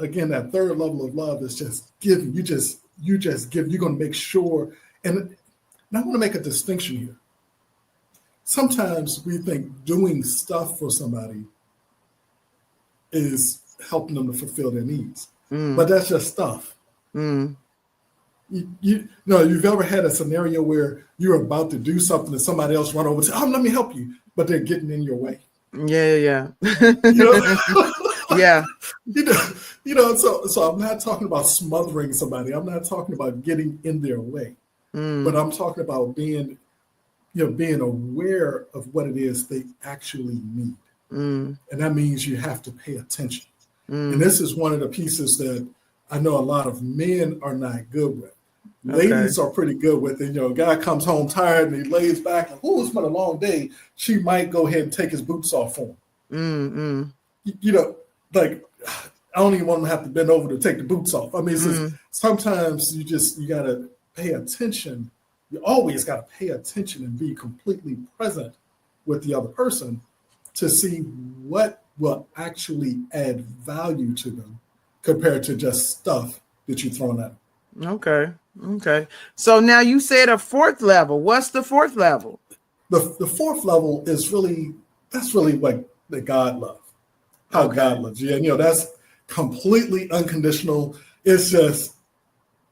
again, that third level of love is just giving. You just give. You're going to make sure. And I want to make a distinction here. Sometimes we think doing stuff for somebody is helping them to fulfill their needs, but that's just stuff. You know, you've ever had a scenario where you're about to do something and somebody else run over and say, "Oh, let me help you," but they're getting in your way. Yeah. You know? Yeah. You know. So I'm not talking about smothering somebody. I'm not talking about getting in their way, but I'm talking about being aware of what it is they actually need, and that means you have to pay attention. And this is one of the pieces that I know a lot of men are not good with. Ladies are pretty good with it. You know, a guy comes home tired and he lays back and, it's been a long day. She might go ahead and take his boots off for him. You know, like, I don't even want him to have to bend over to take the boots off. I mean, it's just, sometimes you got to pay attention. You always got to pay attention and be completely present with the other person to see what will actually add value to them compared to just stuff that you're throwing at them. Okay. So now you said a fourth level. What's the fourth level? The fourth level is that's really like the God love. How God loves you. And, you know, that's completely unconditional. It's just,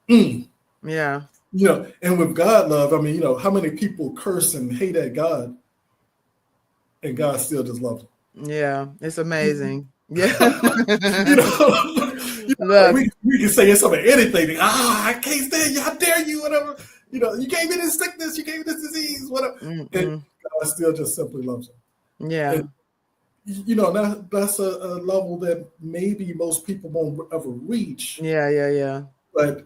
yeah. You know, and with God love, I mean, you know, how many people curse and hate at God and God still just loves them? Yeah, it's amazing. Yeah. We can say it's about anything. I can't stand you. How dare you? Whatever. You know, you gave me this sickness. You gave me this disease. Whatever. And God still just simply loves them. Yeah. And, you know, that's a level that maybe most people won't ever reach. Yeah. But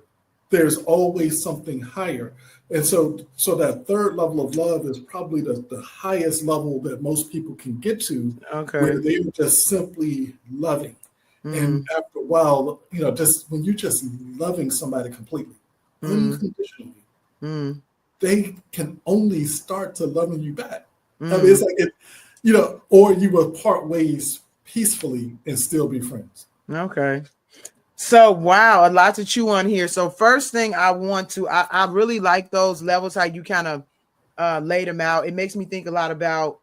there's always something higher. And so that third level of love is probably the highest level that most people can get to, where they're just simply loving. And after a while, you know, just when you're just loving somebody completely, unconditionally, they can only start to loving you back. I mean, it's like, you know, or you will part ways peacefully and still be friends. Okay. So, wow, a lot to chew on here. So first thing I really like those levels, how you kind of laid them out. It makes me think a lot about,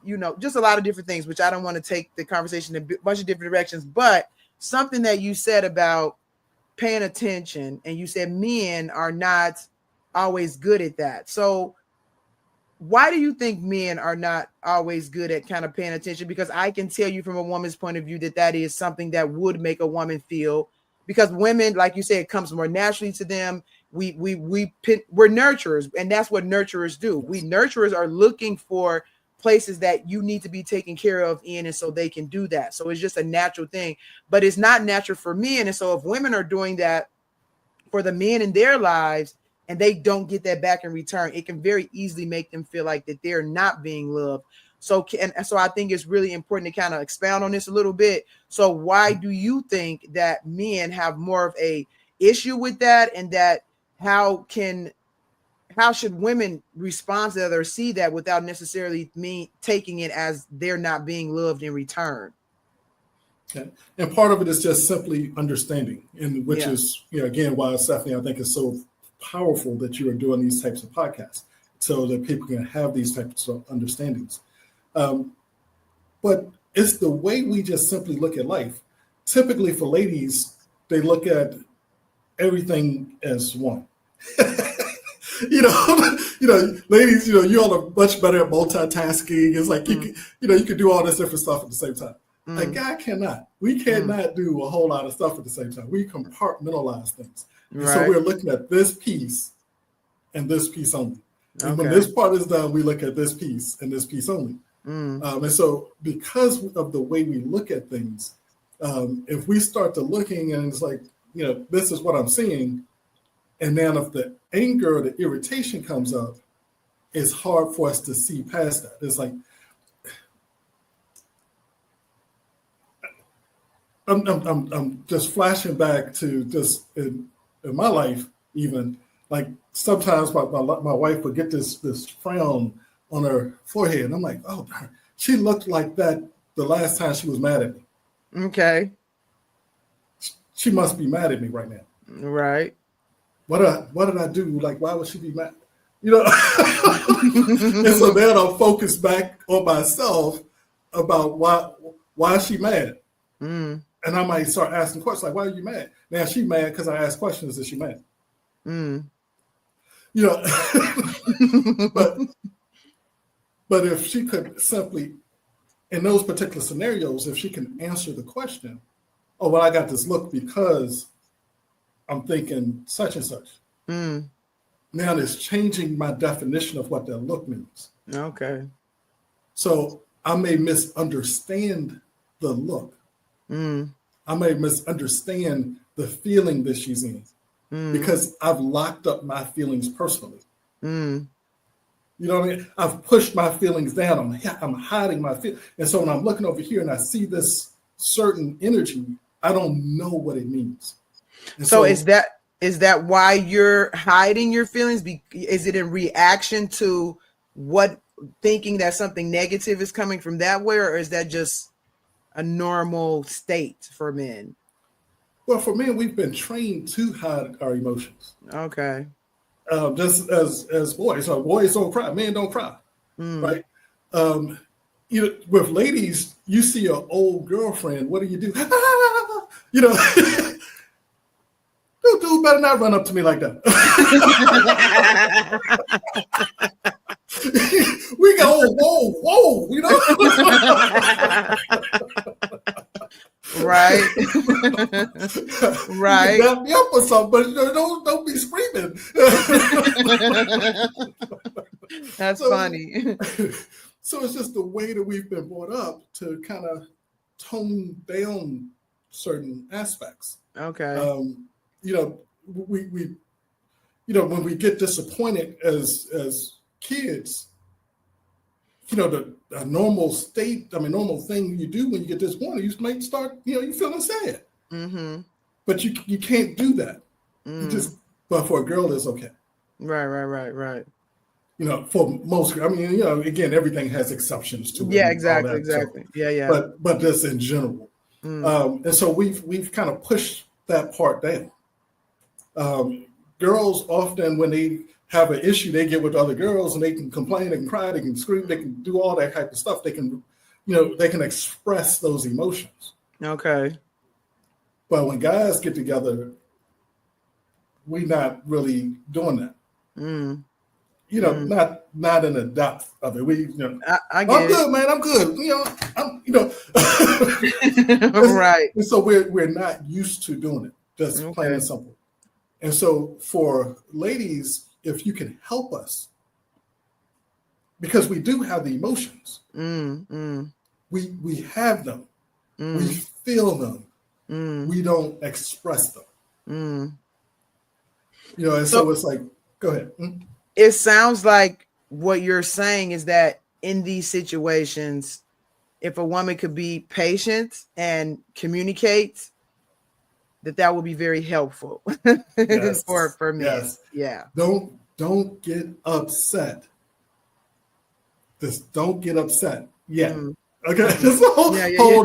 you know, just a lot of different things, which I don't want to take the conversation in a bunch of different directions, but something that you said about paying attention, and you said men are not always good at that. So why do you think men are not always good at kind of paying attention? Because I can tell you from a woman's point of view that is something that would make a woman feel, because women, like you said, it comes more naturally to them. We're nurturers, and that's what nurturers do. We nurturers are looking for places that you need to be taken care of in, and so they can do that. So it's just a natural thing, but it's not natural for men. And so if women are doing that for the men in their lives, and they don't get that back in return, it can very easily make them feel like that they're not being loved. So I think it's really important to kind of expound on this a little bit. So why do you think that men have more of a issue with that, and that how should women respond to that or see that without necessarily taking it as they're not being loved in return? Okay. And part of it is just simply understanding, and which is, you know, again, why Stephanie, I think, is so powerful that you are doing these types of podcasts so that people can have these types of understandings. But it's the way we just simply look at life. Typically for ladies, they look at everything as one. you know, ladies, you know, you all are much better at multitasking. It's like you can do all this different stuff at the same time. A guy cannot. We cannot do a whole lot of stuff at the same time. We compartmentalize things. Right. So we're looking at this piece and this piece only. And when this part is done, we look at this piece and this piece only. And so because of the way we look at things, if we start to looking and it's like, you know, this is what I'm seeing, and then if the anger or the irritation comes up, it's hard for us to see past that. It's like, I'm just flashing back to just in my life, even like sometimes my wife would get this frown on her forehead, and I'm like, oh, she looked like that the last time she was mad at me. Okay. she must be mad at me right now. Right. What did I do? Like, why would she be mad? You know? And so then I'll focus back on myself about why is she mad? Mm. And I might start asking questions like, why are you mad? Now she mad because I asked questions. Is she mad? Mm. You know, but if she could simply, in those particular scenarios, if she can answer the question, oh, well, I got this look because I'm thinking such and such. Mm. Now it's changing my definition of what that look means. Okay. So I may misunderstand the look. Mm. I may misunderstand the feeling that she's in because I've locked up my feelings personally. Mm. You know what I mean? I've pushed my feelings down. I'm hiding my feelings. And so when I'm looking over here and I see this certain energy, I don't know what it means. And so is that why you're hiding your feelings? Is it in reaction to what, thinking that something negative is coming from that way, or is that just a normal state for men? Well, for men, we've been trained to hide our emotions. Okay. Just as boys. So boys don't cry, men don't cry, right? You know, with ladies, you see your old girlfriend, what do? You know, dude better not run up to me like that. We go, whoa, you know? Right. Right. You can back me up or something, but you know, don't be screaming. That's funny. So it's just the way that we've been brought up to kind of tone down certain aspects. Okay. You know, we you know, when we get disappointed as kids, you know, the normal state, normal thing you do when you get disappointed, you might start, you know, you feeling sad. Mm-hmm. But you can't do that. But for a girl, it's okay. Right. You know, for most, you know, again, everything has exceptions to it. Yeah, exactly. So, yeah. But just in general. And so we've kind of pushed that part down. Girls often, when they have an issue, they get with other girls and they can complain, they can cry, they can scream, they can do all that type of stuff. They can, you know, they can express those emotions. Okay. But when guys get together, we're not really doing that. You know, not in the depth of it. We, you know, I'm good, man. I'm good. You know, right. And so we're not used to doing it. Just plain and simple. And so for ladies, if you can help us, because we do have the emotions, we have them, we feel them, we don't express them. You know, and so it's like, go ahead. It sounds like what you're saying is that in these situations, if a woman could be patient and communicate, that would be very helpful for men. Yes. Yeah. Don't get upset. Just don't get upset yet. Okay. Just hold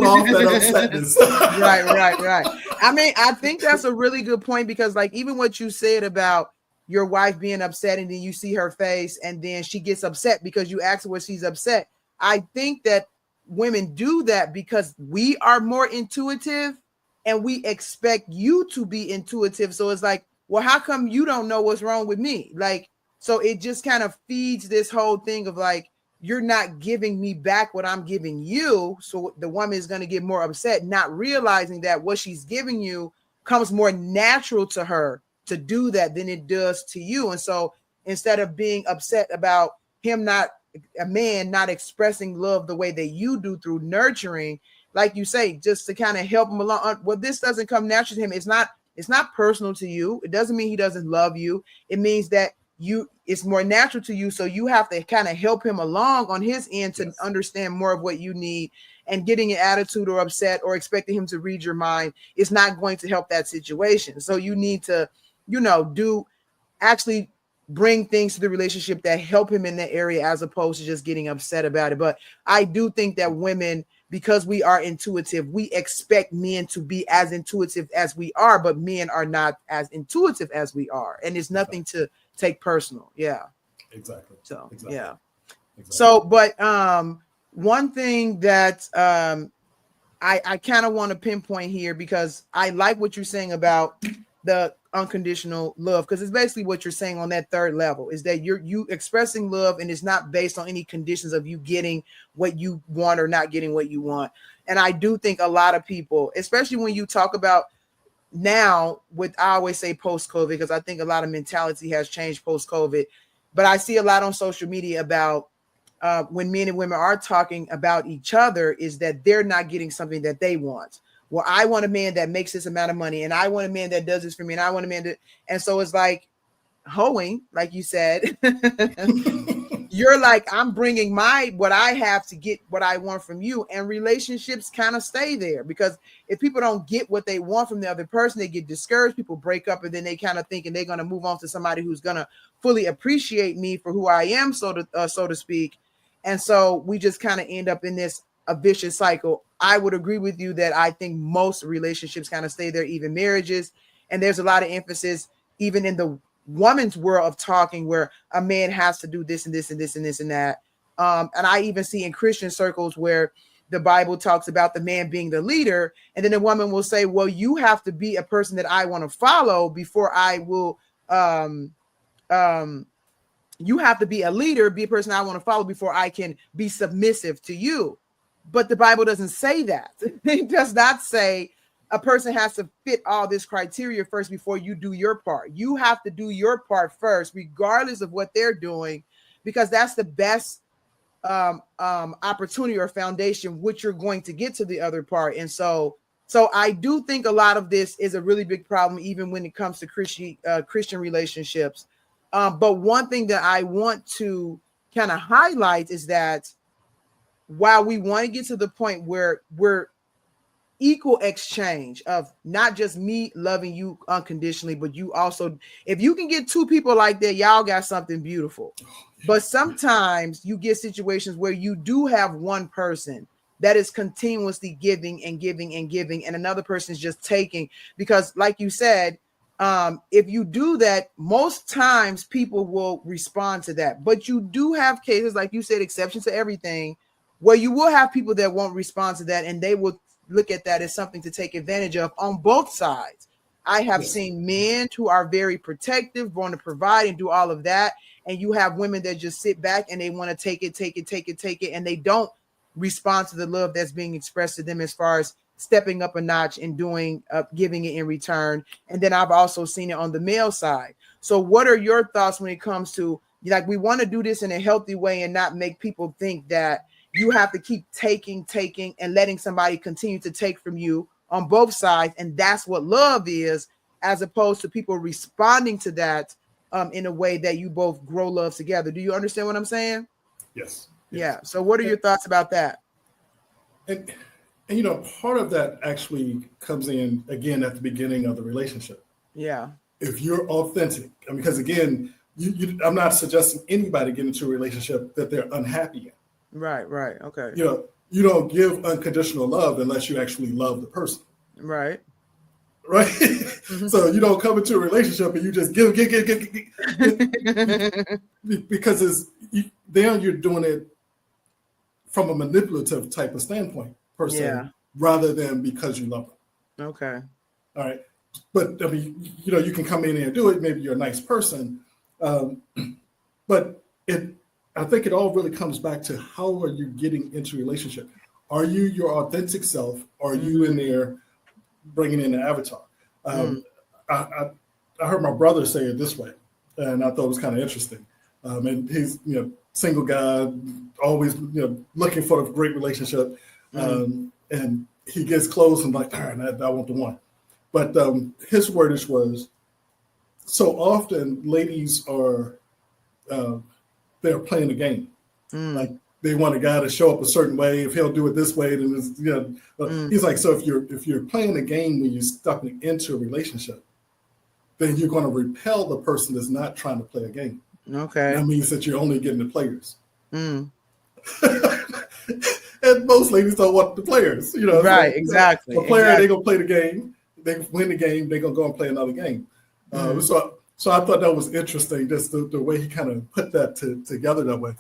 off that upsetness. Right. I mean, I think that's a really good point, because like even what you said about your wife being upset and then you see her face and then she gets upset because you ask her what she's upset. I think that women do that because we are more intuitive and we expect you to be intuitive. So it's like, well, how come you don't know what's wrong with me? Like, so it just kind of feeds this whole thing of like, you're not giving me back what I'm giving you. So the woman is going to get more upset, not realizing that what she's giving you comes more natural to her to do that than it does to you. And so instead of being upset about a man not expressing love the way that you do through nurturing, like you say, just to kind of help him along. Well, this doesn't come natural to him. It's not personal to you. It doesn't mean he doesn't love you. It means that it's more natural to you. So you have to kind of help him along on his end to understand more of what you need. And getting an attitude or upset or expecting him to read your mind is not going to help that situation. So you need to, actually bring things to the relationship that help him in that area, as opposed to just getting upset about it. But I do think that women because we are intuitive, we expect men to be as intuitive as we are, but men are not as intuitive as we are. And it's nothing to take personal. Yeah. Exactly. So, exactly. yeah. Exactly. So, but one thing that I kind of want to pinpoint here, because I like what you're saying about the unconditional love, because it's basically what you're saying on that third level is that you expressing love, and it's not based on any conditions of you getting what you want or not getting what you want. And I do think a lot of people, especially when you talk about now with, I always say post-COVID, because I think a lot of mentality has changed post-COVID, but I see a lot on social media about when men and women are talking about each other, is that they're not getting something that they want. Well, I want a man that makes this amount of money, and I want a man that does this for me, and I want a man that, and so it's like hoeing, like you said. You're like, I'm bringing what I have to get what I want from you, and relationships kind of stay there, because if people don't get what they want from the other person, they get discouraged, people break up, and then they kind of thinking they're going to move on to somebody who's going to fully appreciate me for who I am, so to speak. And so we just kind of end up in a vicious cycle. I would agree with you that I think most relationships kind of stay there, even marriages. And there's a lot of emphasis, even in the woman's world, of talking where a man has to do this and this and this and this and that. And I even see in Christian circles where the Bible talks about the man being the leader, and then the woman will say, well, you have to be a person that I want to follow before I will you have to be a leader, be a person I want to follow before I can be submissive to you. But the Bible doesn't say that. It does not say a person has to fit all this criteria first before you do your part. You have to do your part first, regardless of what they're doing, because that's the best opportunity or foundation which you're going to get to the other part. And so I do think a lot of this is a really big problem, even when it comes to Christian relationships. But one thing that I want to kind of highlight is that while we want to get to the point where we're equal exchange of not just me loving you unconditionally, but you also, if you can get two people like that, y'all got something beautiful. But sometimes you get situations where you do have one person that is continuously giving and giving and giving, and another person is just taking, because like you said, if you do that, most times people will respond to that. But you do have cases, like you said, exceptions to everything, where you will have people that won't respond to that, and they will look at that as something to take advantage of on both sides. I have seen men who are very protective, want to provide and do all of that, and you have women that just sit back and they want to take it, and they don't respond to the love that's being expressed to them as far as stepping up a notch and doing giving it in return. And then I've also seen it on the male side. So what are your thoughts when it comes to, like, we want to do this in a healthy way and not make people think that you have to keep taking and letting somebody continue to take from you on both sides, and that's what love is, as opposed to people responding to that in a way that you both grow love together. Do you understand what I'm saying? Yes. Yeah. So what are your thoughts about that? And you know, part of that actually comes in again at the beginning of the relationship. Yeah. If you're authentic, because again, I'm not suggesting anybody get into a relationship that they're unhappy in. Right. Okay. You know, you don't give unconditional love unless you actually love the person. Right. Mm-hmm. So you don't come into a relationship and you just give. Because then you're doing it from a manipulative type of standpoint, per se, rather than because you love them. Okay. All right. But I mean, you know, you can come in and do it. Maybe you're a nice person. But I think it all really comes back to, how are you getting into a relationship? Are you your authentic self? Or are you in there bringing in the avatar? I heard my brother say it this way, and I thought it was kind of interesting. And he's, you know, single guy, always, you know, looking for a great relationship. And he gets close and like, darn, I want the one. But his wordage was, so often ladies are, they're playing the game. Like, they want a guy to show up a certain way. If he'll do it this way, then it's, you know, he's like, so if you're playing a game when you're stepping into a relationship, then you're going to repel the person that's not trying to play a game. Okay. That means that you're only getting the players. And most ladies don't want the players, Right, So, exactly. a player, they gonna play the game. They win the game. They gonna go and play another game. So I thought that was interesting, just the way he kind of put that together that way.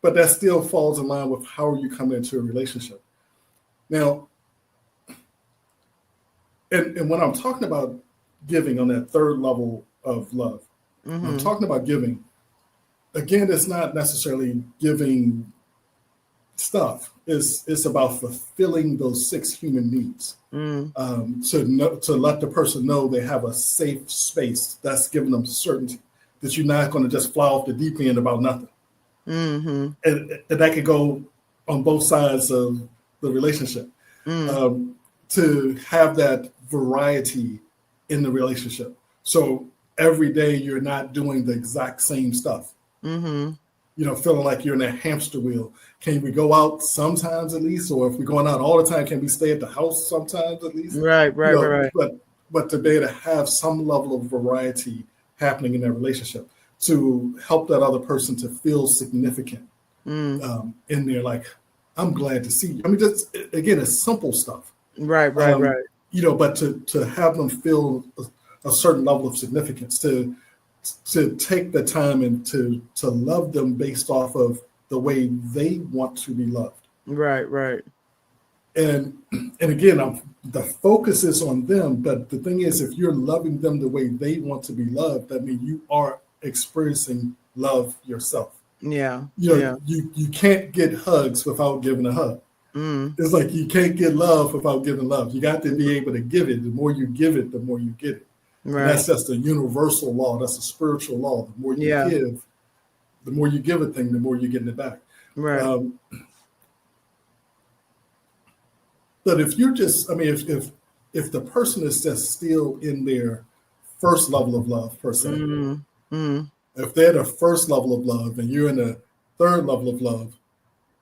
But that still falls in line with how you come into a relationship. Now, and when I'm talking about giving on that third level of love, I'm talking about giving. Again, it's not necessarily giving stuff. It's about fulfilling those 6 human needs. To let the person know they have a safe space that's giving them certainty that you're not going to just fly off the deep end about nothing. And that could go on both sides of the relationship. To have that variety in the relationship. So every day you're not doing the exact same stuff. Feeling like you're in a hamster wheel. Can we go out sometimes at least? Or if we're going out all the time, can we stay at the house sometimes at least? Right. But to be able to have some level of variety happening in that relationship to help that other person to feel significant in there. Like, I'm glad to see you. I mean, just, again, it's simple stuff. Right. But to have them feel a certain level of significance, to take the time and to love them based off of the way they want to be loved. Right. And again, the focus is on them. But the thing is, if you're loving them the way they want to be loved, that means you are experiencing love yourself. You can't get hugs without giving a hug. It's like you can't get love without giving love. You got to be able to give it. The more you give it, the more you get it. Right. That's just a universal law. That's a spiritual law. The more you give, the more you give a thing, the more you're getting it back. Right. But if you're just, if the person is just still in their first level of love, per se, if they're the first level of love and you're in the third level of love,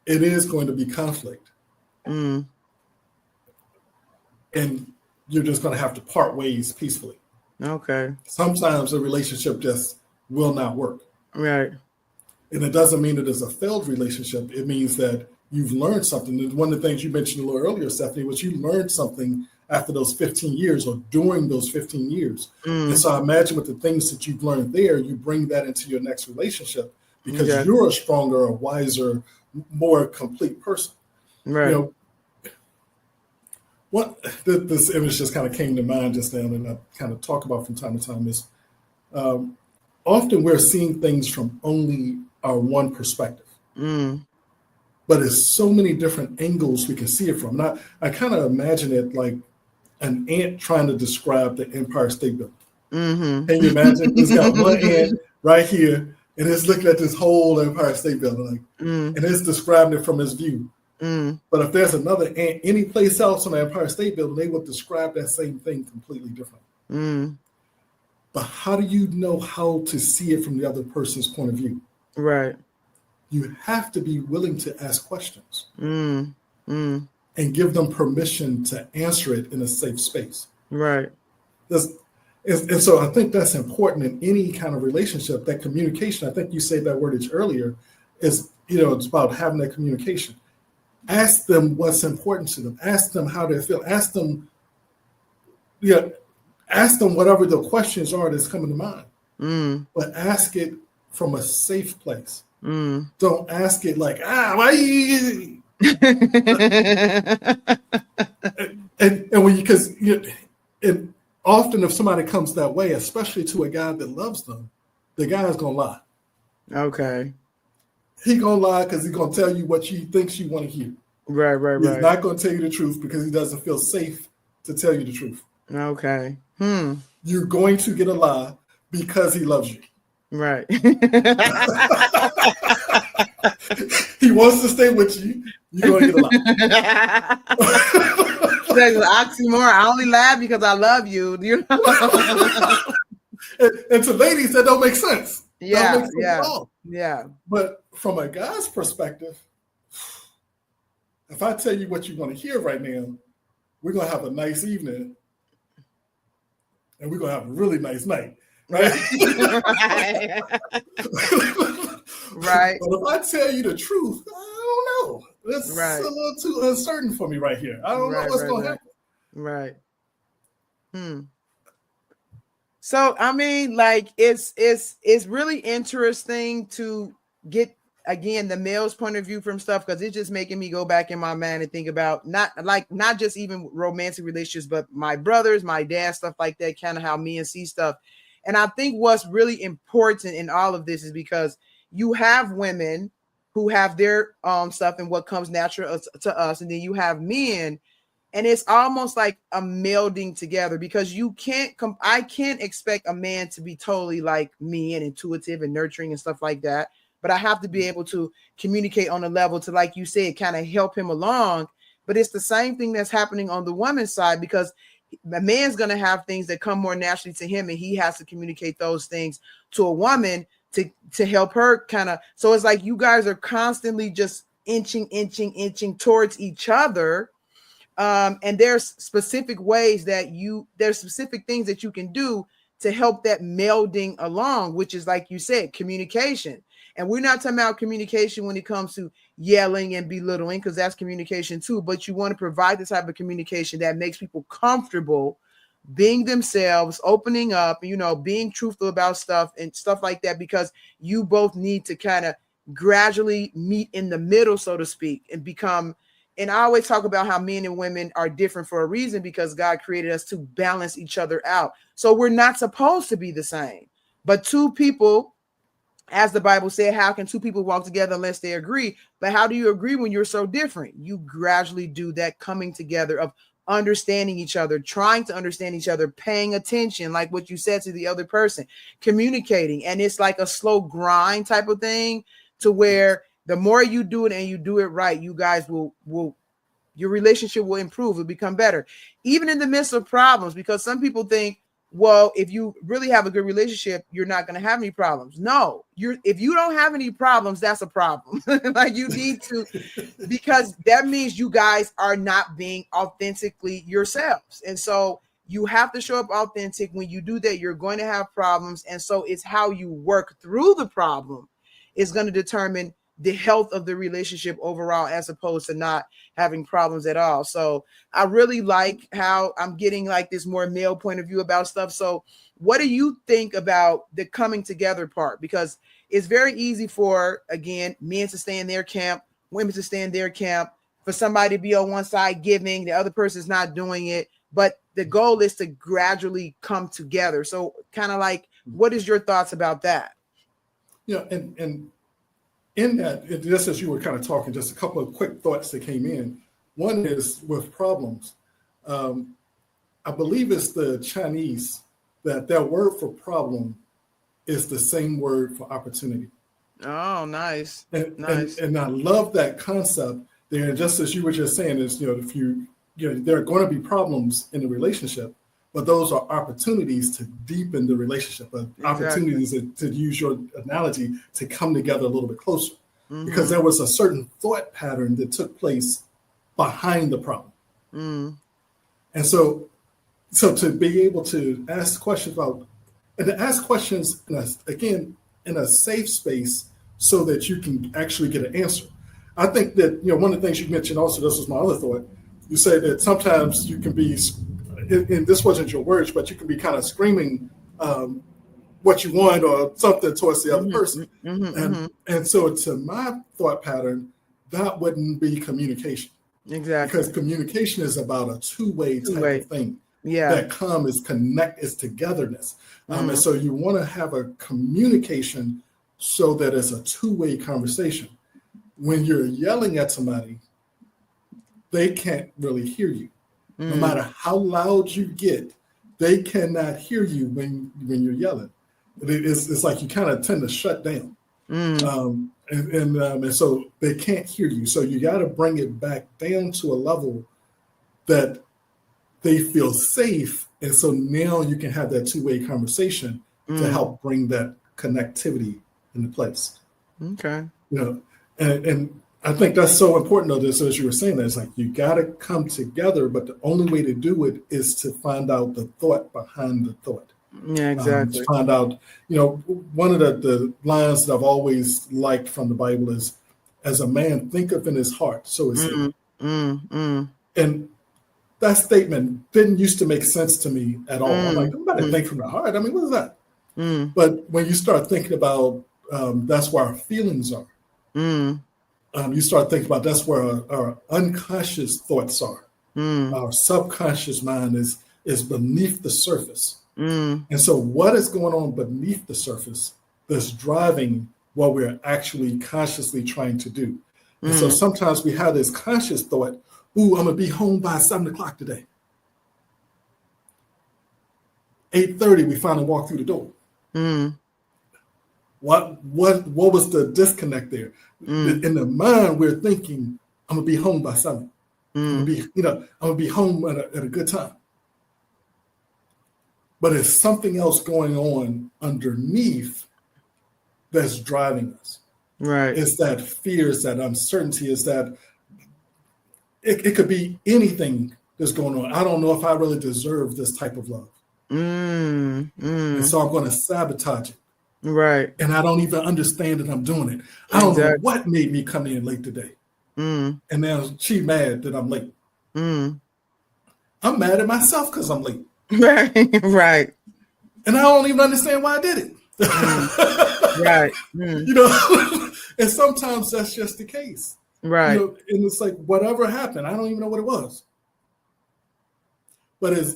it is going to be conflict. And you're just going to have to part ways peacefully. Okay. Sometimes a relationship just will not work. Right. And it doesn't mean that it's a failed relationship. It means that you've learned something. And one of the things you mentioned a little earlier, Stephanie, was you learned something after those 15 years or during those 15 years. And so I imagine with the things that you've learned there, you bring that into your next relationship because you're a stronger, a wiser, more complete person. Right. What this image just kind of came to mind just now, and I kind of talk about from time to time is often we're seeing things from only our one perspective, but there's so many different angles we can see it from. And I kind of imagine it like an ant trying to describe the Empire State Building. Can you imagine? It's got one ant right here, and it's looking at this whole Empire State Building, and it's describing it from its view. But if there's another ant any place else on the Empire State Building, they would describe that same thing completely different. But how do you know how to see it from the other person's point of view? Right. You have to be willing to ask questions and give them permission to answer it in a safe space. Right. And so I think that's important in any kind of relationship, that communication. I think you said that wordage earlier is, it's about having that communication. Ask them what's important to them. Ask them how they feel. Ask them whatever the questions are that's coming to mind. But ask it from a safe place. Don't ask it like, why you? and when and often if somebody comes that way, especially to a guy that loves them, the guy's gonna lie. Okay. He gonna lie because he's gonna tell you what you thinks you want to hear. Right. He's not gonna tell you the truth because he doesn't feel safe to tell you the truth. Okay. You're going to get a lie because he loves you. Right. He wants to stay with you. You're going to get a lie. That's an oxymoron. I only laugh because I love you. And to ladies, that don't make sense. Yeah. That don't make sense at all. Yeah. But from a guy's perspective, if I tell you what you want to hear right now, we're going to have a nice evening. And we're going to have a really nice night. Right. Right. But if I tell you the truth, I don't know. That's a little too uncertain for me right here. I don't know what's going to happen. Right. So I mean, like it's really interesting to get again the male's point of view from stuff, because it's just making me go back in my mind and think about not just even romantic relationships, but my brothers, my dad, stuff like that, kind of how men see stuff. And I think what's really important in all of this is because you have women who have their stuff and what comes natural to us, and then you have men. And it's almost like a melding together, because I can't expect a man to be totally like me and intuitive and nurturing and stuff like that. But I have to be able to communicate on a level to, like you said, kind of help him along. But it's the same thing that's happening on the woman's side, because a man's going to have things that come more naturally to him, and he has to communicate those things to a woman to help her kind of. So it's like you guys are constantly just inching towards each other. And there's specific ways there's specific things that you can do to help that melding along, which is, like you said, communication. And we're not talking about communication when it comes to yelling and belittling, because that's communication too. But you want to provide the type of communication that makes people comfortable being themselves, opening up, being truthful about stuff and stuff like that, because you both need to kind of gradually meet in the middle, so to speak, and become. And I always talk about how men and women are different for a reason, because God created us to balance each other out. So we're not supposed to be the same. But two people, as the Bible said, how can two people walk together unless they agree? But how do you agree when you're so different? You gradually do that coming together of understanding each other, trying to understand each other, paying attention, like what you said, to the other person, communicating. And it's like a slow grind type of thing, to where the more you do it and you do it right, you guys will your relationship will improve, will become better, even in the midst of problems. Because some people think, well, if you really have a good relationship, you're not going to have any problems. No, if you don't have any problems, that's a problem. Like you need to, because that means you guys are not being authentically yourselves. And so you have to show up authentic. When you do that, you're going to have problems. And so it's how you work through the problem is going to determine the health of the relationship overall, as opposed to not having problems at all. So I really like how I'm getting like this more male point of view about stuff. So what do you think about the coming together part? Because it's very easy for, again, men to stay in their camp, women to stay in their camp, for somebody to be on one side giving, the other person's not doing it. But the goal is to gradually come together. So kind of like, what is your thoughts about that? Yeah, and in that, just as you were kind of talking, just a couple of quick thoughts that came in. One is with problems. I believe it's the Chinese that their word for problem is the same word for opportunity. Oh, nice. Nice. And I love that concept there. Just as you were just saying, is if there are going to be problems in the relationship, but those are opportunities to deepen the relationship, but opportunities to use your analogy to come together a little bit closer, because there was a certain thought pattern that took place behind the problem. And so to be able to ask questions in a safe space, so that you can actually get an answer. I think that, one of the things you mentioned also, this was my other thought, you said that sometimes you can be, and this wasn't your words, but you can be kind of screaming what you want or something towards the other person. And so to my thought pattern, that wouldn't be communication. Exactly. Because communication is about a two-way type of thing. Yeah. That is togetherness. And so you want to have a communication so that it's a two-way conversation. When you're yelling at somebody, they can't really hear you. No matter how loud you get, they cannot hear you when you're yelling. It's like you kind of tend to shut down. And so they can't hear you. So you got to bring it back down to a level that they feel safe. And so now you can have that two-way conversation to help bring that connectivity into place. Okay. And I think that's so important, though, this, as you were saying, that it's like you got to come together, but the only way to do it is to find out the thought behind the thought. Yeah, exactly. To find out, one of the lines that I've always liked from the Bible is, as a man thinketh in his heart, so is he. And that statement didn't used to make sense to me at all. I'm like, nobody think from the heart. I mean, what is that? But when you start thinking about that's where our feelings are, you start thinking about that's where our unconscious thoughts are. Our subconscious mind is beneath the surface. And so what is going on beneath the surface that's driving what we're actually consciously trying to do? And so sometimes we have this conscious thought, ooh, I'm going to be home by 7 o'clock today. 8:30, we finally walk through the door. What was the disconnect there? In the mind, we're thinking, I'm going to be home by 7. I'm going to be home at a good time. But it's something else going on underneath that's driving us. Right. It's that fear, it's that uncertainty, it's that it could be anything that's going on. I don't know if I really deserve this type of love. And so I'm going to sabotage it. Right. And I don't even understand that I'm doing it. I don't know what made me come in late today. And now she mad that I'm late. I'm mad at myself because I'm late. Right. And I don't even understand why I did it. Right. And sometimes that's just the case. Right. And it's like, whatever happened, I don't even know what it was. But it's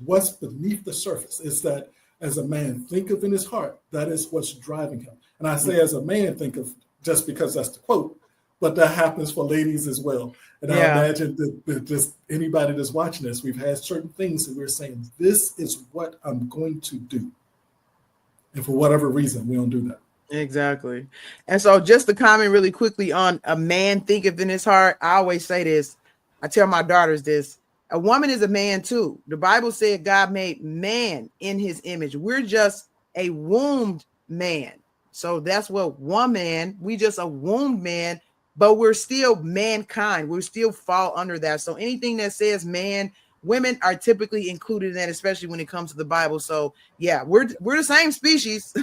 what's beneath the surface. It's that as a man thinketh in his heart, that is what's driving him. And I say as a man thinketh just because that's the quote, but that happens for ladies as well. And I imagine that just anybody that's watching this, we've had certain things that we're saying, this is what I'm going to do. And for whatever reason, we don't do that. Exactly. And so just to comment really quickly on a man thinketh in his heart, I always say this. I tell my daughters this. A woman is a man too. The Bible said God made man in his image. We're just a wombed man. So that's what woman, we just a wombed man, but we're still mankind. We still fall under that. So anything that says man, women are typically included in that, especially when it comes to the Bible. So yeah, we're the same species.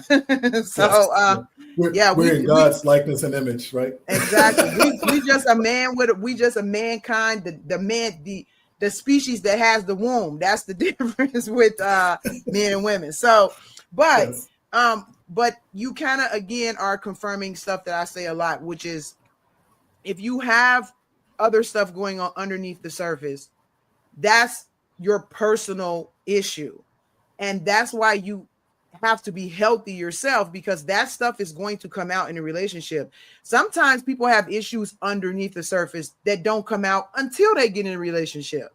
So we're in God's likeness and image, right? Exactly. we just a man we just a mankind, the species that has the womb. That's the difference with men and women. So, but you kind of again are confirming stuff that I say a lot, which is if you have other stuff going on underneath the surface, that's your personal issue. And that's why you have to be healthy yourself, because that stuff is going to come out in a relationship. Sometimes people have issues underneath the surface that don't come out until they get in a relationship.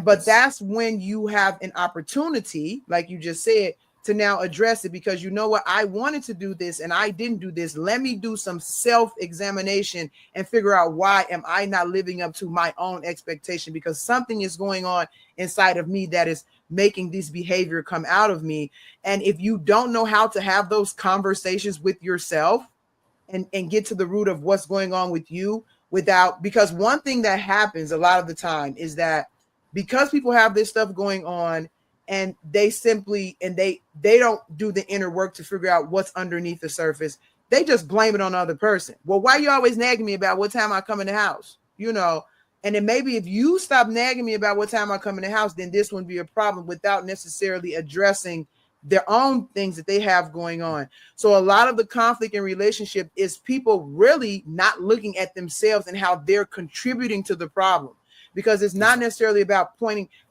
But that's when you have an opportunity, like you just said, to now address it, because you know what, I wanted to do this and I didn't do this. Let me do some self-examination and figure out why am I not living up to my own expectation, because something is going on inside of me that is making this behavior come out of me. And if you don't know how to have those conversations with yourself and get to the root of what's going on with you because one thing that happens a lot of the time is that because people have this stuff going on and they simply, and they don't do the inner work to figure out what's underneath the surface, they just blame it on the other person. Well, why are you always nagging me about what time I come in the house? And then maybe if you stop nagging me about what time I come in the house, then this wouldn't be a problem, without necessarily addressing their own things that they have going on. So a lot of the conflict in relationship is people really not looking at themselves and how they're contributing to the problem, because it's not necessarily about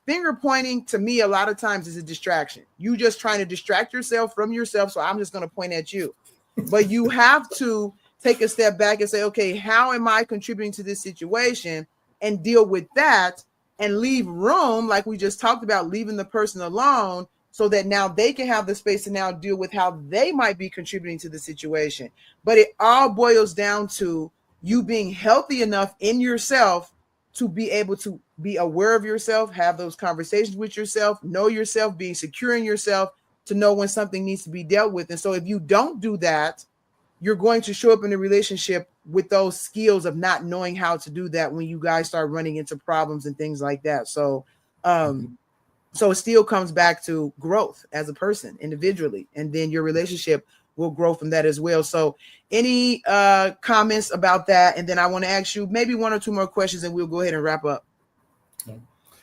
finger pointing. To me, a lot of times is a distraction. You just trying to distract yourself from yourself. So I'm just going to point at you, but you have to take a step back and say, okay, how am I contributing to this situation, and deal with that and leave room, like we just talked about, leaving the person alone so that now they can have the space to now deal with how they might be contributing to the situation. But it all boils down to you being healthy enough in yourself to be able to be aware of yourself, have those conversations with yourself, know yourself, being secure in yourself, to know when something needs to be dealt with. And so if you don't do that, you're going to show up in a relationship with those skills of not knowing how to do that when you guys start running into problems and things like that. So, so it still comes back to growth as a person individually, and then your relationship we'll grow from that as well. So any comments about that? And then I want to ask you maybe one or two more questions and we'll go ahead and wrap up.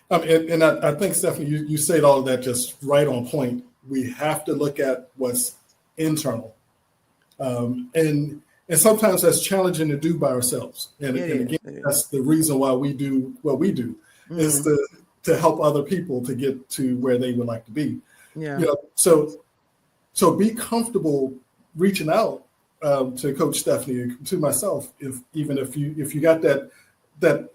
And I think, Stephanie, you said all of that just right on point. We have to look at what's internal. And sometimes that's challenging to do by ourselves. And again, that's the reason why we do what we do, is to help other people to get to where they would like to be. Yeah. You know, so be comfortable reaching out to Coach Stephanie, to myself, if you got that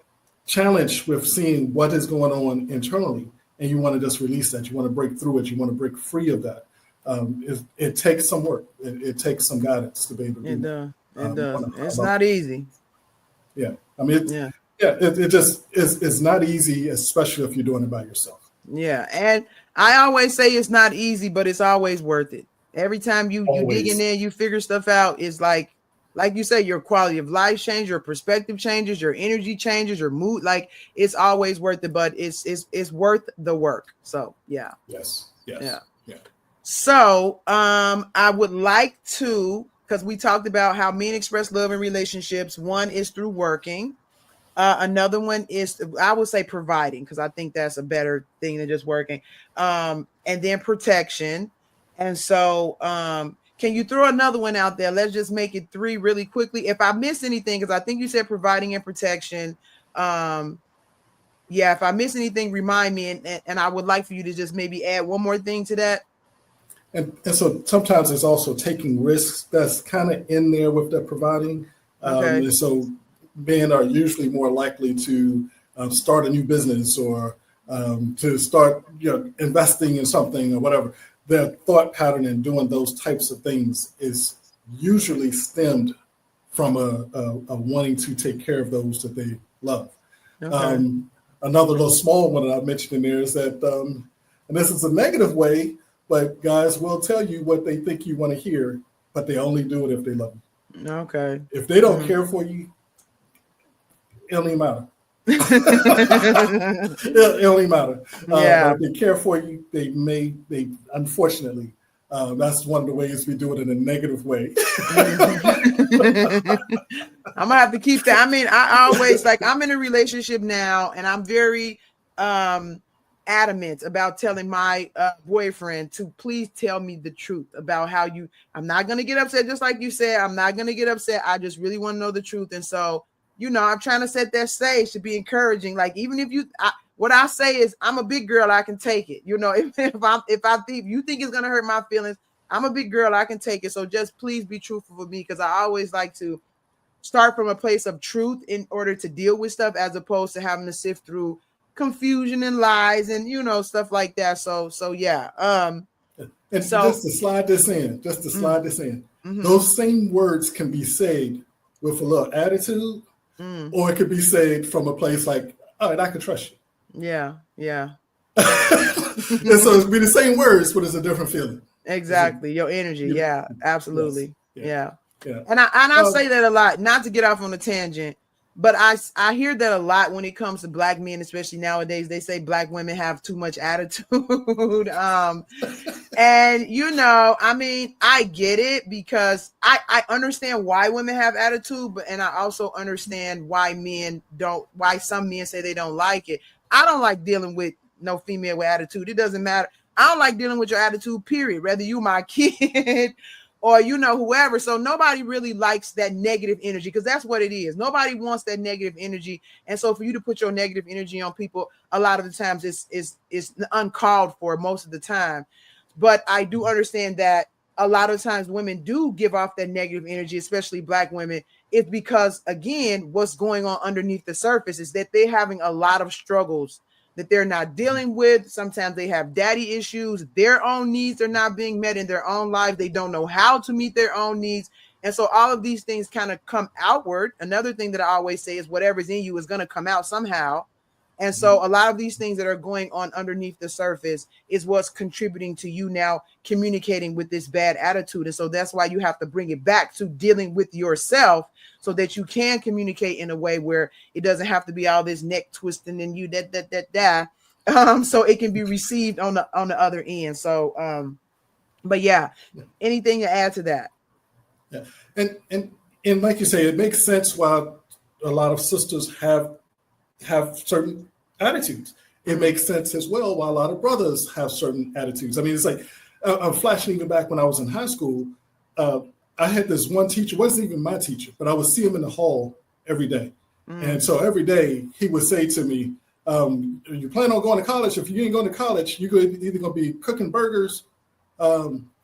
challenge with seeing what is going on internally, and you want to just release that, you want to break through it, you want to break free of that. It takes some work. It takes some guidance to be able to do. It does. It's not easy. Yeah. I mean, it just it's not easy, especially if you're doing it by yourself. Yeah. And I always say it's not easy, but it's always worth it. Every time you dig in there, you figure stuff out. It's like you say, your quality of life changes, your perspective changes, your energy changes, your mood. Like, it's always worth it, but it's worth the work. So yeah. Yes. Yeah. So I would like to, because we talked about how men express love in relationships. One is through working. Another one is, I would say, providing, because I think that's a better thing than just working. And then protection. And so can you throw another one out there? Let's just make it 3 really quickly. If I miss anything, because I think you said providing and protection. If I miss anything, remind me. And I would like for you to just maybe add one more thing to that. And so sometimes it's also taking risks that's kind of in there with the providing. Okay. And so men are usually more likely to start a new business or to start investing in something or whatever. Their thought pattern in doing those types of things is usually stemmed from a wanting to take care of those that they love. Okay. Another little small one that I mentioned in there is that, and this is a negative way, but guys will tell you what they think you want to hear, but they only do it if they love you. Okay. If they don't care for you, it don't even matter. It don't even matter. But if they care for you, they unfortunately, that's one of the ways we do it in a negative way. I'm gonna have to keep that. I mean, I always, like, I'm in a relationship now, and I'm very adamant about telling my boyfriend to please tell me the truth about how you. I'm not gonna get upset, just like you said. I'm not gonna get upset. I just really want to know the truth, and so, I'm trying to set that stage to be encouraging. Like, even if what I say is, I'm a big girl, I can take it. If I think you think it's gonna hurt my feelings, I'm a big girl, I can take it. So just please be truthful with me, because I always like to start from a place of truth in order to deal with stuff, as opposed to having to sift through confusion and lies and stuff like that. So yeah. And just to slide this in, mm-hmm. Those same words can be said with a little attitude, or it could be said from a place like, all right, I can trust you. Yeah. And so it'd be the same words, but it's a different feeling. Exactly. Your energy. Yeah, absolutely. Yes. Yeah. And I say that a lot, not to get off on a tangent, but I hear that a lot when it comes to Black men, especially nowadays. They say Black women have too much attitude. And I mean, I get it, because I understand why women have attitude, and I also understand why some men say they don't like it. I don't like dealing with no female with attitude. It doesn't matter. I don't like dealing with your attitude, period. Whether you my kid or whoever. So nobody really likes that negative energy, because that's what it is. Nobody wants that negative energy. And so for you to put your negative energy on people, a lot of the times it's uncalled for most of the time. But I do understand that a lot of times women do give off that negative energy, especially Black women. It's because, again, what's going on underneath the surface is that they're having a lot of struggles that they're not dealing with. Sometimes they have daddy issues. Their own needs are not being met in their own life. They don't know how to meet their own needs. And so all of these things kind of come outward. Another thing that I always say is whatever's in you is going to come out somehow. And so a lot of these things that are going on underneath the surface is what's contributing to you now communicating with this bad attitude. And so that's why you have to bring it back to dealing with yourself, so that you can communicate in a way where it doesn't have to be all this neck twisting and so it can be received on the other end. So But yeah, anything to add to that? Yeah. And like you say, it makes sense why a lot of sisters have certain attitudes. It makes sense as well why a lot of brothers have certain attitudes. I mean, it's like I'm flashing even back when I was in high school. I had this one teacher, wasn't even my teacher, but I would see him in the hall every day. And so every day he would say to me, you plan on going to college? If you ain't going to college, you're either going to be cooking burgers,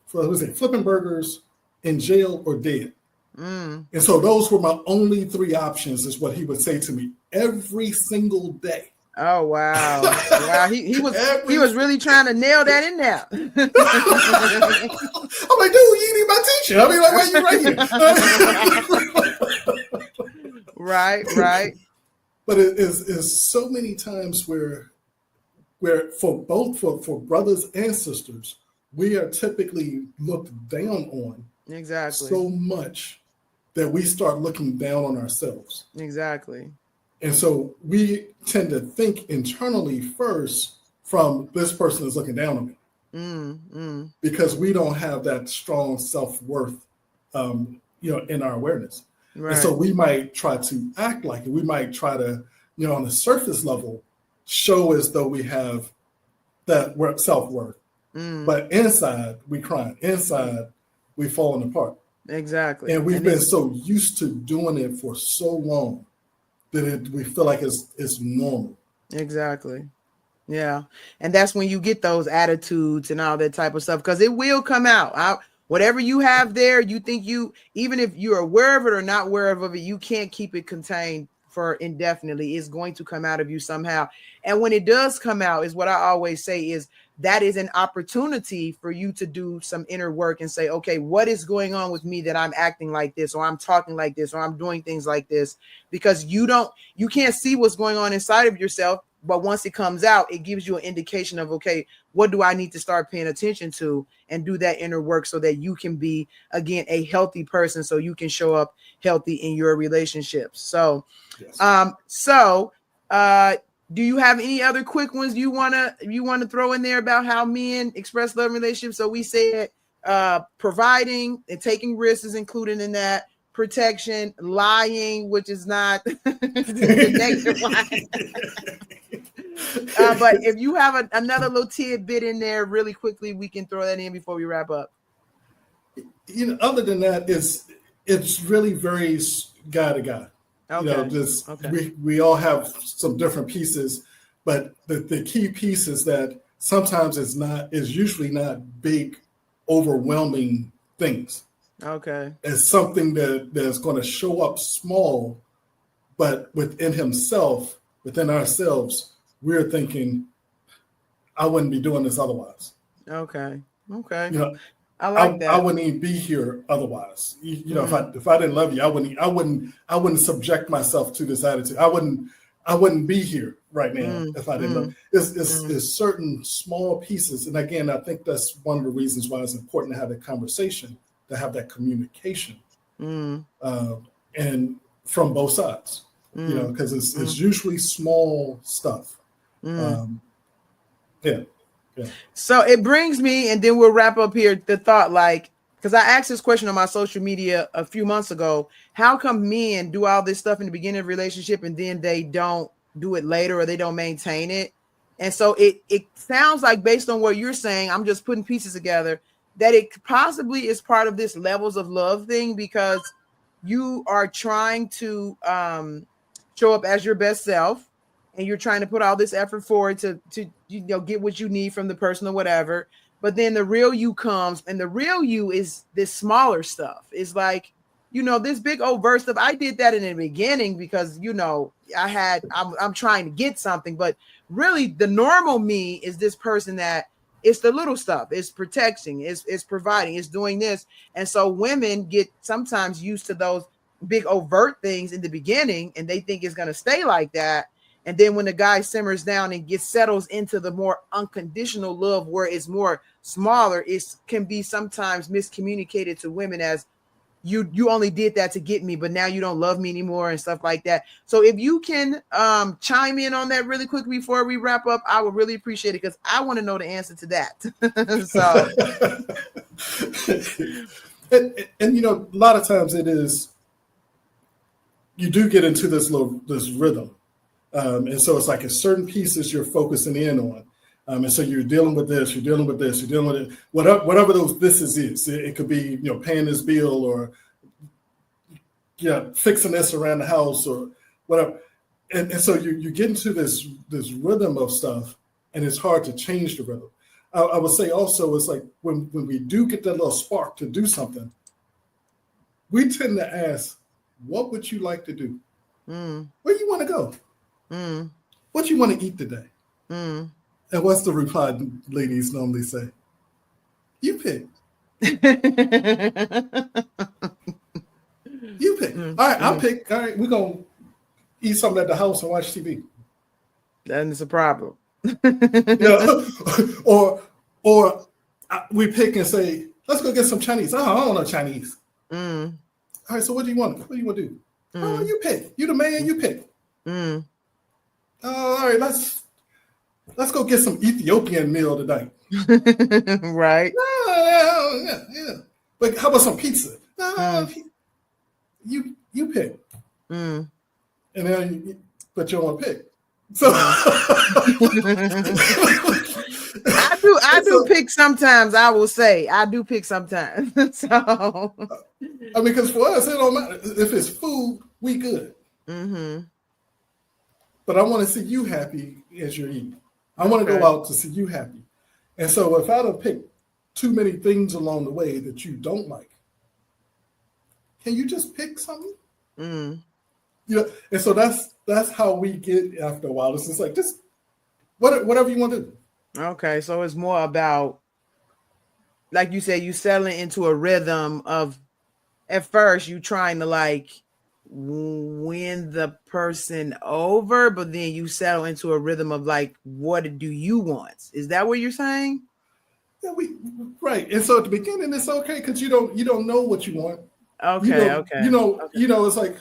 flipping burgers in jail or dead. And so those were my only three options, is what he would say to me every single day. Oh wow! Wow, he was really trying to nail that in there. I'm like, dude, you need my teacher. I mean, like, why you right here? Right. But it is so many times where for brothers and sisters, we are typically looked down on so much that we start looking down on ourselves. Exactly. And so we tend to think internally first from, this person is looking down on me, because we don't have that strong self-worth, in our awareness. Right. And so we might try to act like it. We might try to, on the surface level, show as though we have that self-worth. But inside, we crying. Inside, we falling apart. Exactly. And we've been so used to doing it for so long that we feel like it's normal. Exactly. Yeah. And that's when you get those attitudes and all that type of stuff, because it will come out. Whatever you have there, you think even if you're aware of it or not aware of it, you can't keep it contained for indefinitely. It's going to come out of you somehow. And when it does come out, is what I always say, is that is an opportunity for you to do some inner work and say, okay, what is going on with me that I'm acting like this, or I'm talking like this, or I'm doing things like this? Because you can't see what's going on inside of yourself. But once it comes out, it gives you an indication of, okay, what do I need to start paying attention to, and do that inner work so that you can be, again, a healthy person, so you can show up healthy in your relationships. So, yes. Do you have any other quick ones you want to throw in there about how men express love in relationships? So we said providing and taking risks is included in that. Protection, lying, which is not the negative line. But if you have another little tidbit in there really quickly, we can throw that in before we wrap up. Other than that, it's really varies guy to guy. Okay. We all have some different pieces, but the key piece is that sometimes is usually not big, overwhelming things. Okay. It's something that's going to show up small, but within ourselves, we're thinking, I wouldn't be doing this otherwise. Okay. I like that. I wouldn't even be here otherwise. If I didn't love you, I wouldn't subject myself to this attitude. I wouldn't be here right now if I didn't love you. It's certain small pieces. And again, I think that's one of the reasons why it's important to have that conversation, to have that communication, and from both sides, because it's usually small stuff. Yeah. So it brings me, and then we'll wrap up here, the thought, because I asked this question on my social media a few months ago: how come men do all this stuff in the beginning of a relationship and then they don't do it later, or they don't maintain it? And so it sounds like, based on what you're saying, I'm just putting pieces together, that it possibly is part of this levels of love thing, because you are trying to show up as your best self, and you're trying to put all this effort forward to get what you need from the person or whatever. But then the real you comes, and the real you is this smaller stuff. It's like, this big overt stuff. I did that in the beginning because, I'm trying to get something, but really the normal me is this person that it's the little stuff. It's protecting, it's providing, it's doing this. And so women get sometimes used to those big overt things in the beginning, and they think it's going to stay like that. And then when the guy simmers down and settles into the more unconditional love, where it's more smaller, it can be sometimes miscommunicated to women as, you only did that to get me, but now you don't love me anymore and stuff like that. So if you can chime in on that really quick before we wrap up, I would really appreciate it, because I want to know the answer to that. So And you know, a lot of times it is, you do get into this rhythm. And so it's like a certain pieces you're focusing in on. And so you're dealing with this, you're dealing with this, you're dealing with it, whatever those this is. It could be, you know, paying this bill, or fixing this around the house, or whatever. And so you get into this rhythm of stuff, and it's hard to change the rhythm. I would say also, it's like when we do get that little spark to do something, we tend to ask, what would you like to do? Where you want to go? What you want to eat today? And what's the reply ladies normally say? You pick. You pick. All right, I'll pick. All right, we're going to eat something at the house and watch TV. Then it's a problem. Or we pick and say, let's go get some Chinese. Oh, I don't know Chinese. All right, so what do you want? What do you want to do? Oh, you pick. You the man, you pick. All right, let's go get some Ethiopian meal tonight. Right. Yeah. But how about some pizza? You pick. And then but you don't want to pick. So I do pick sometimes. I will say I do pick sometimes. So I mean, because for us, it don't matter if it's food. We good. But I want to see you happy as you're eating. I want to go out to see you happy. And so if I don't pick too many things along the way that you don't like, can you just pick something? You know, and so that's how we get after a while. It's just like, just whatever you want to do. Okay, so it's more about, like you said, you settling into a rhythm of, at first you trying to like win the person over, but then you settle into a rhythm of like, what do you want? Is that what you're saying? Yeah, right. And so at the beginning, it's okay because you don't know what you want. Okay. You know, it's like,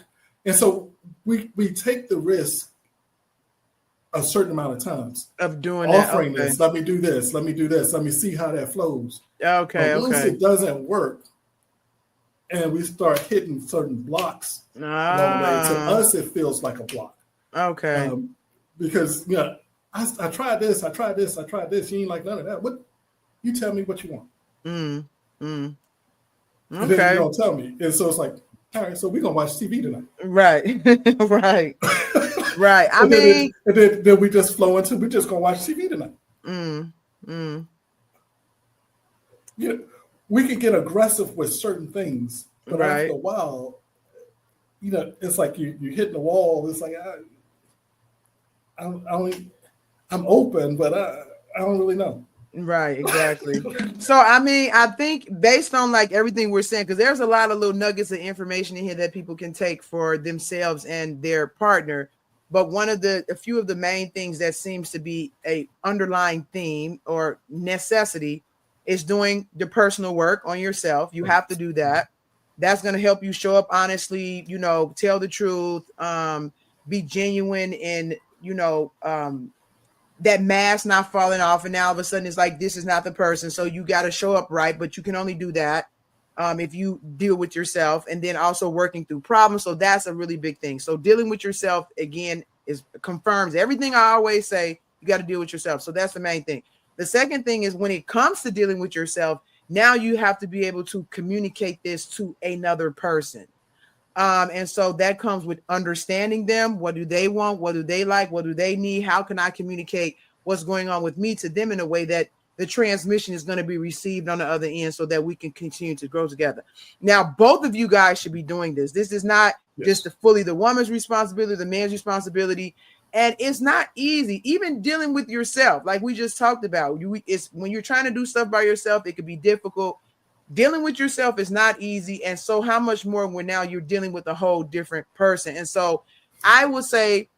and so we take the risk a certain amount of times of doing offering this. Let me do this. Let me do this. Let me see how that flows. Okay. But once it doesn't work, and we start hitting certain blocks along the way, to us it feels like a block. Okay. Because I tried this. You ain't like none of that. What? You tell me what you want. Okay. And then you don't tell me. And so it's like, all right, so we're gonna watch TV tonight. Right. Right. I mean, then we just flow into, we're just gonna watch TV tonight. We can get aggressive with certain things, but after a while, it's like you hitting the wall. It's like I'm open, but I don't really know. Right, exactly. So I mean, I think based on like everything we're saying, because there's a lot of little nuggets of information in here that people can take for themselves and their partner. But a few of the main things that seems to be a underlying theme or necessity is doing the personal work on yourself. You have to do that. That's going to help you show up honestly, tell the truth, be genuine in, that mask not falling off. And now all of a sudden it's like, this is not the person. So you got to show up right, but you can only do that if you deal with yourself, and then also working through problems. So that's a really big thing. So dealing with yourself again confirms everything I always say. You got to deal with yourself. So that's the main thing. The second thing is when it comes to dealing with yourself, now you have to be able to communicate this to another person. And so that comes with understanding them. What do they want? What do they like? What do they need? How can I communicate what's going on with me to them in a way that the transmission is going to be received on the other end so that we can continue to grow together? Now, both of you guys should be doing this. This is not just fully the woman's responsibility, the man's responsibility. And it's not easy, even dealing with yourself. Like we just talked about, it's when you're trying to do stuff by yourself, it could be difficult. Dealing with yourself is not easy. And so how much more when now you're dealing with a whole different person. And so I would say,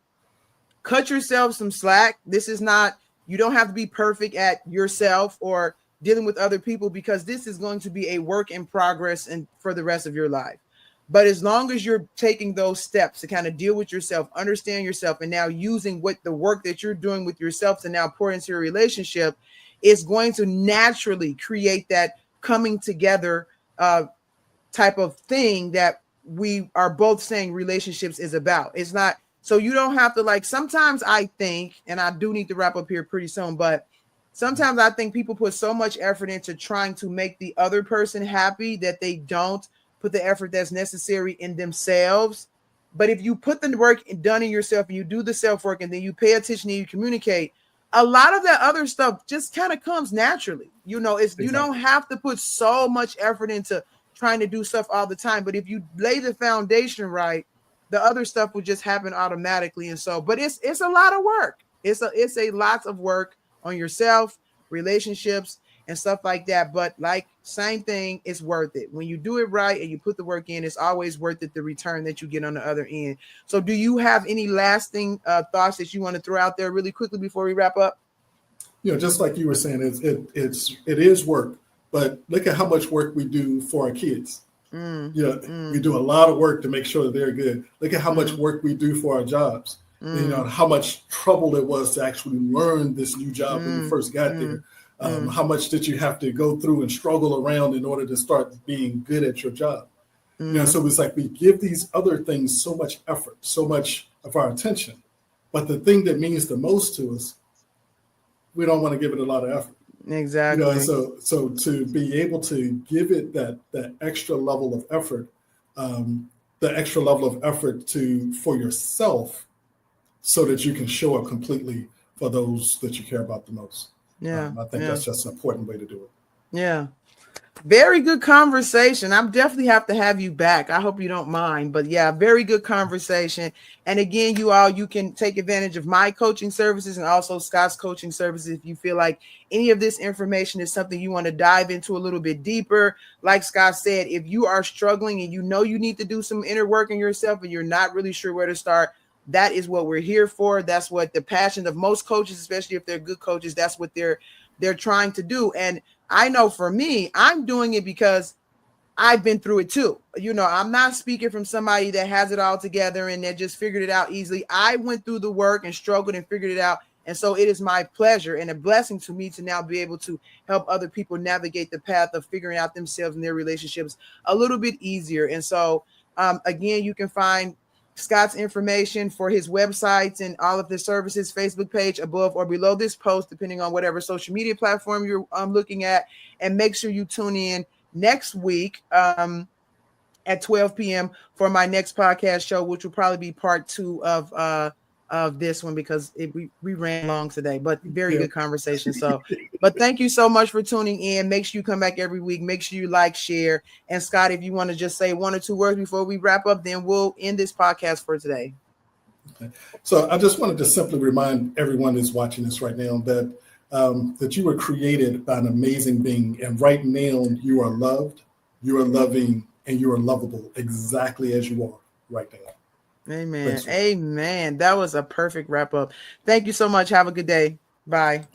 cut yourself some slack. This is not, you don't have to be perfect at yourself or dealing with other people, because this is going to be a work in progress and for the rest of your life. But as long as you're taking those steps to kind of deal with yourself, understand yourself, and now using what the work that you're doing with yourself to now pour into your relationship, is going to naturally create that coming together type of thing that we are both saying relationships is about. It's not, so you don't have to, like, sometimes I think, and I do need to wrap up here pretty soon, but sometimes I think people put so much effort into trying to make the other person happy that they don't put the effort that's necessary in themselves. But if you put the work done in yourself and you do the self-work and then you pay attention and you communicate, a lot of that other stuff just kind of comes naturally. You know, it's exactly. You don't have to put so much effort into trying to do stuff all the time. But if you lay the foundation right, the other stuff will just happen automatically. And so, but it's a lot of work. It's a lot of work on yourself, relationships, and stuff like that. But like, same thing, it's worth it. When you do it right and you put the work in, it's always worth it, the return that you get on the other end. So do you have any lasting thoughts that you want to throw out there really quickly before we wrap up? You know, just like you were saying, it is work, but look at how much work we do for our kids. We do a lot of work to make sure that they're good. Look at how much work we do for our jobs. You know, how much trouble it was to actually learn this new job when you first got there. How much did you have to go through and struggle around in order to start being good at your job? You know, so it's like we give these other things so much effort, so much of our attention. But the thing that means the most to us, we don't want to give it a lot of effort. Exactly. You know, so to be able to give it that extra level of effort, for yourself, so that you can show up completely for those that you care about the most. Yeah. I think that's just an important way to do it. Yeah. Very good conversation. I definitely have to have you back. I hope you don't mind, but yeah, very good conversation. And again, you can take advantage of my coaching services and also Scott's coaching services. If you feel like any of this information is something you want to dive into a little bit deeper, like Scott said, if you are struggling and you know you need to do some inner work in yourself and you're not really sure where to start, that is what we're here for. That's what the passion of most coaches, especially if they're good coaches, that's what they're trying to do. And I know for me, I'm doing it because I've been through it too. You know, I'm not speaking from somebody that has it all together and that just figured it out easily. I went through the work and struggled and figured it out. And so it is my pleasure and a blessing to me to now be able to help other people navigate the path of figuring out themselves and their relationships a little bit easier. And so, again, you can find Scott's information for his websites and all of the services, Facebook page above or below this post, depending on whatever social media platform you're looking at. And make sure you tune in next week at 12 p.m. for my next podcast show, which will probably be part 2 of this one because we ran long today, but very good conversation. So, but thank you so much for tuning in. Make sure you come back every week. Make sure you like, share. And Scott, if you want to just say 1 or 2 words before we wrap up, then we'll end this podcast for today. Okay. So I just wanted to simply remind everyone who's watching this right now that that you were created by an amazing being. And right now you are loved, you are loving, and you are lovable exactly as you are right now. Amen. Thanks. Amen. That was a perfect wrap up. Thank you so much. Have a good day. Bye.